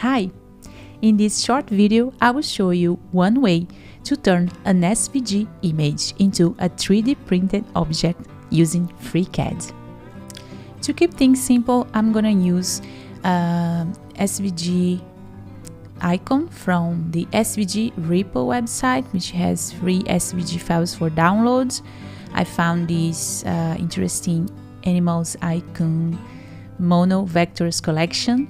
Hi! In this short video, I will show you one way to turn an SVG image into a 3D printed object using FreeCAD. To keep things simple, I'm gonna use SVG icon from the SVG repo website, which has free SVG files for downloads. I found this interesting animals icon mono vectors collection.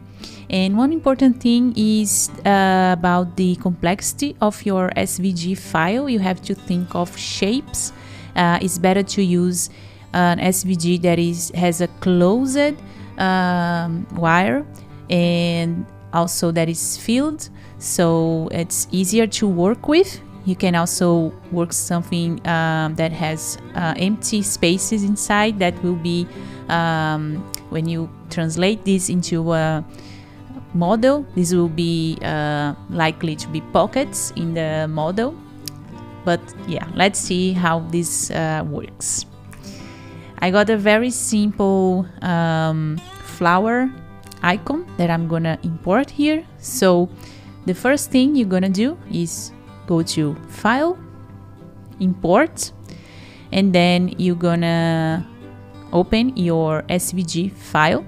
And one important thing is about the complexity of your SVG file. You have to think of shapes. It's better to use an SVG that has a closed wire and also that is filled, so it's easier to work with. You can also work something that has empty spaces inside. That will be when you translate this into a model, this will be likely to be pockets in the model. But yeah, let's see how this works. I got a very simple flower icon that I'm gonna import here. So the first thing you're gonna do is go to File, Import, and then you're gonna open your SVG file.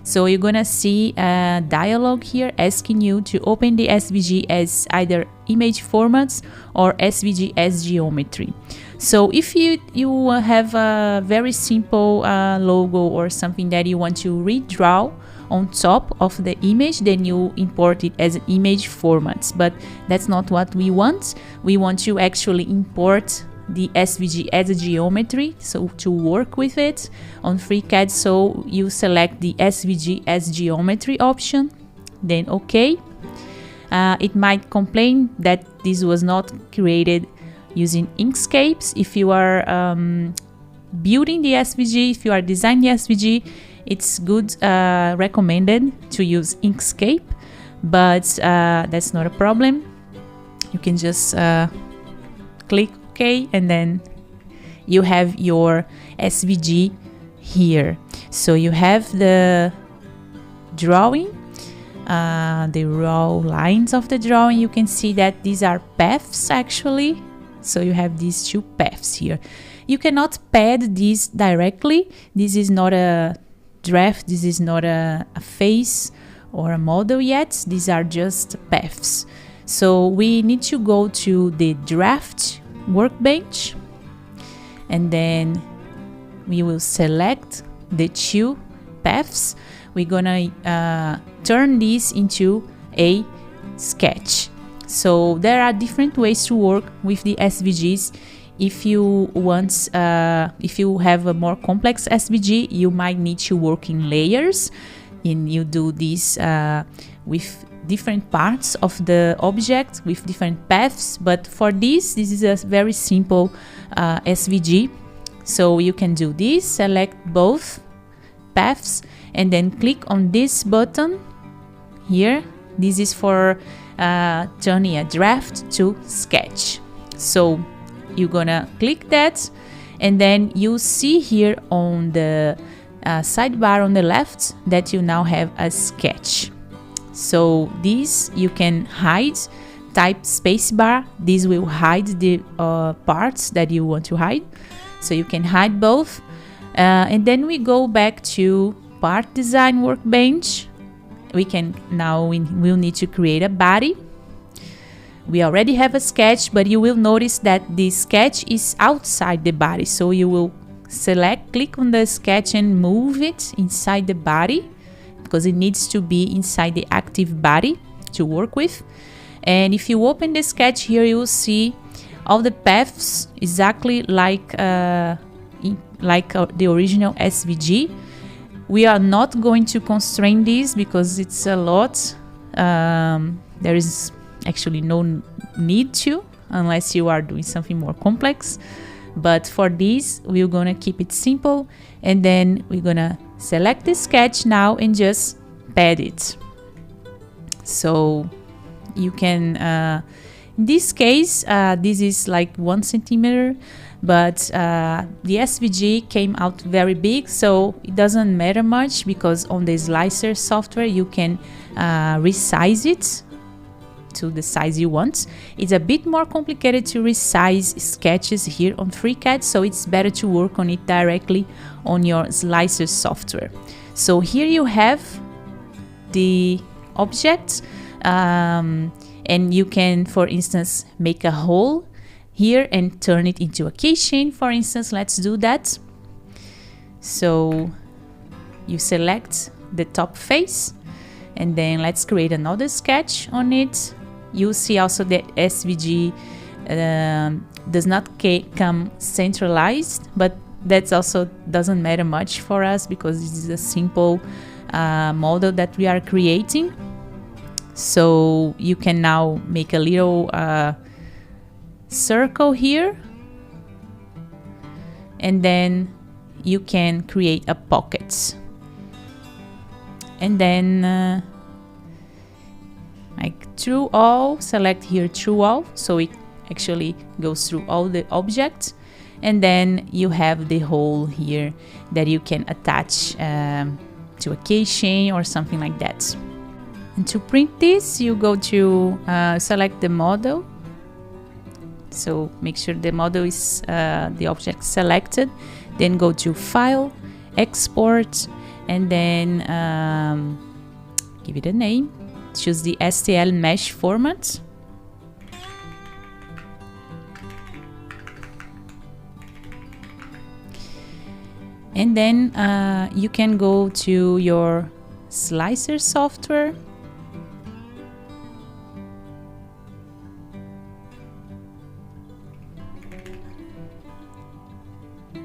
So you're gonna see a dialog here asking you to open the SVG as either image formats or SVG as geometry. So if you have a very simple logo or something that you want to redraw on top of the image, then you import it as an image formats. But that's not what we want. We want to actually import the SVG as a geometry, so to work with it on FreeCAD. So you select the SVG as geometry option, then OK. It might complain that this was not created using Inkscapes. If you are building the SVG, if you are designing the SVG, it's good, recommended to use Inkscape, but that's not a problem. You can just click OK, and then you have your SVG here. So you have the drawing, the raw lines of the drawing. You can see that these are paths actually. So you have these two paths here. You cannot pad this directly. This is not a draft. This is not a face or a model yet. These are just paths. So we need to go to the draft workbench, and then we will select the two paths. We're gonna turn this into a sketch. So there are different ways to work with the SVGs. If you want, if you have a more complex SVG, you might need to work in layers, and you do this with different parts of the object with different paths. But for this is a very simple SVG. So you can do this, select both paths, and then click on this button here. This is for turning a draft to sketch. So you're gonna click that, and then you see here on the sidebar on the left that you now have a sketch. So this you can hide, type spacebar. This will hide the parts that you want to hide. So you can hide both. And then we go back to part design workbench. We'll need to create a body. We already have a sketch, but you will notice that the sketch is outside the body. So you will click on the sketch and move it inside the body, because it needs to be inside the active body to work with. And if you open the sketch here, you will see all the paths exactly like the original SVG. We are not going to constrain this because it's a lot. There is actually no need to, unless you are doing something more complex. But for this, we're gonna keep it simple, and then we're gonna select the sketch now and just pad it. So you can, in this case, this is like 1 centimeter, but the SVG came out very big, so it doesn't matter much, because on the slicer software you can resize it to the size you want. It's a bit more complicated to resize sketches here on FreeCAD, so it's better to work on it directly on your slicer software. So here you have the object, and you can, for instance, make a hole here and turn it into a keychain, for instance. Let's do that. So you select the top face, and then let's create another sketch on it. You see also that SVG does not come centralized, but that also doesn't matter much for us because this is a simple model that we are creating. So you can now make a little circle here, and then you can create a pocket, and then like through all, select here through all, so it actually goes through all the objects, and then you have the hole here that you can attach to a keychain or something like that. And to print this, you go to select the model, so make sure the model is the object selected, then go to File, Export, and then give it a name. Choose the STL mesh format. And then you can go to your slicer software.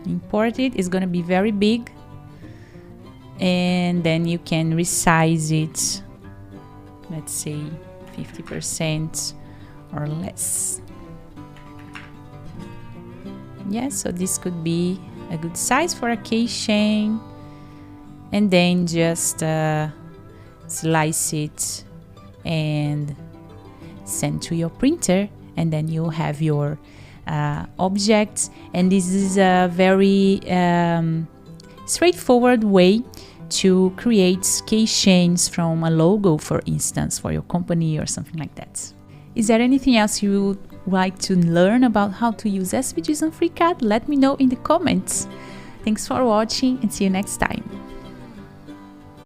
Import it. It's going to be very big. And then you can resize it, let's say 50% or less. Yeah, so this could be a good size for a keychain, and then just slice it and send to your printer, and then you'll have your objects. And this is a very straightforward way to create keychains from a logo, for instance, for your company or something like that. Is there anything else you would like to learn about how to use SVGs on FreeCAD? Let me know in the comments. Thanks for watching, and see you next time.